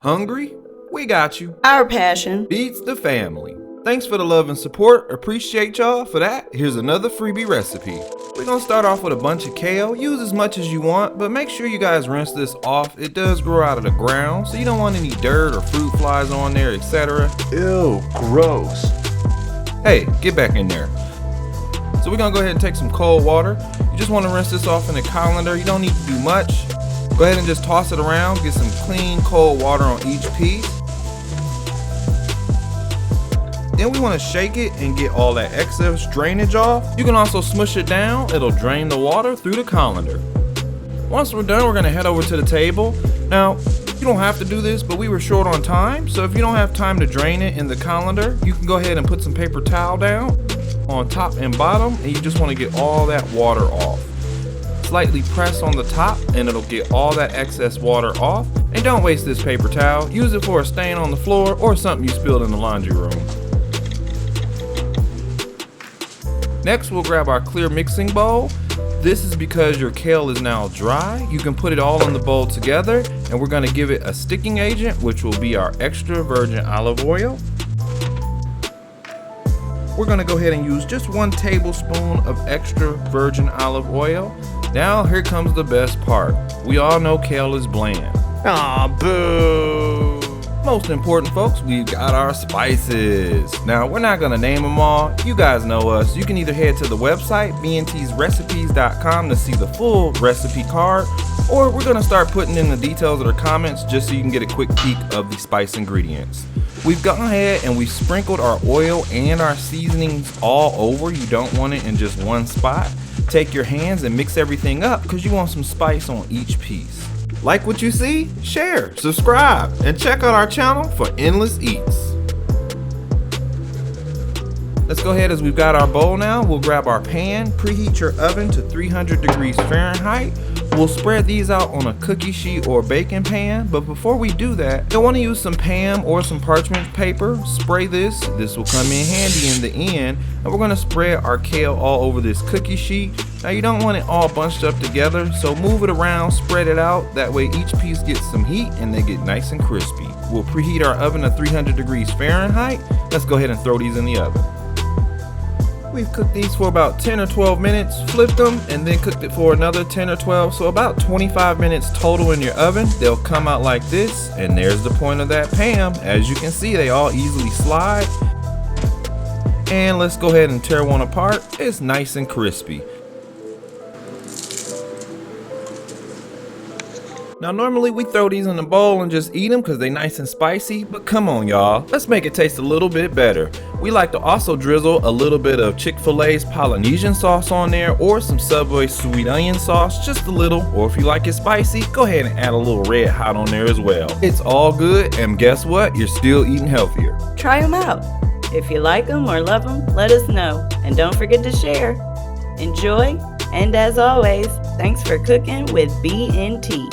Hungry? We got you. Our passion Beats the family. Thanks for the love and support. Appreciate y'all for that. Here's another freebie recipe. We're gonna start off with a bunch of kale. Use as much as you want, but make sure you guys rinse this off. It does grow out of the ground, so you don't want any dirt or fruit flies on there, etc. Ew, gross. Hey, get back in there. So we're gonna go ahead and take some cold water. You just wanna rinse this off in a colander. You don't need to do much. Go ahead and just toss it around. Get some clean cold water on each piece. Then we want to shake it and get all that excess drainage off. You can also smush it down. It'll drain the water through the colander. Once we're done, we're going to head over to the table. Now, you don't have to do this, but we were short on time. So if you don't have time to drain it in the colander, you can go ahead and put some paper towel down on top and bottom, and you just want to get all that water off. Slightly press on the top and it'll get all that excess water off. And don't waste this paper towel. Use it for a stain on the floor or something you spilled in the laundry room. Next, we'll grab our clear mixing bowl. This is because your kale is now dry. You can put it all in the bowl together, and we're gonna give it a sticking agent, which will be our extra virgin olive oil. We're gonna go ahead and use just 1 tablespoon of extra virgin olive oil. Now, here comes the best part. We all know kale is bland. Aw, boo. Most important, folks, we've got our spices. Now, we're not gonna name them all. You guys know us. You can either head to the website, bntsrecipes.com, to see the full recipe card, or we're gonna start putting in the details of the comments just so you can get a quick peek of the spice ingredients. We've gone ahead and we've sprinkled our oil and our seasonings all over. You don't want it in just one spot. Take your hands and mix everything up because you want some spice on each piece. Like what you see? Share, subscribe, and check out our channel for endless eats. Let's go ahead as we've got our bowl now. We'll grab our pan, preheat your oven to 300 degrees Fahrenheit. We'll spread these out on a cookie sheet or baking pan, but before we do that, you'll want to use some Pam or some parchment paper. Spray this. This will come in handy in the end, and we're going to spread our kale all over this cookie sheet. Now you don't want it all bunched up together, so move it around, spread it out. That way each piece gets some heat and they get nice and crispy. We'll preheat our oven to 300 degrees Fahrenheit. Let's go ahead and throw these in the oven. We've cooked these for about 10 or 12 minutes, flipped them, and then cooked it for another 10 or 12, so about 25 minutes total in your oven. They'll come out like this, and there's the point of that Pam. As you can see, they all easily slide. And let's go ahead and tear one apart. It's nice and crispy. Now normally we throw these in a bowl and just eat them because they're nice and spicy, but come on y'all, let's make it taste a little bit better. We like to also drizzle a little bit of Chick-fil-A's Polynesian sauce on there, or some Subway sweet onion sauce, just a little, or if you like it spicy, go ahead and add a little red hot on there as well. It's all good, and guess what? You're still eating healthier. Try them out. If you like them or love them, let us know. And don't forget to share. Enjoy, and as always, thanks for cooking with BNT.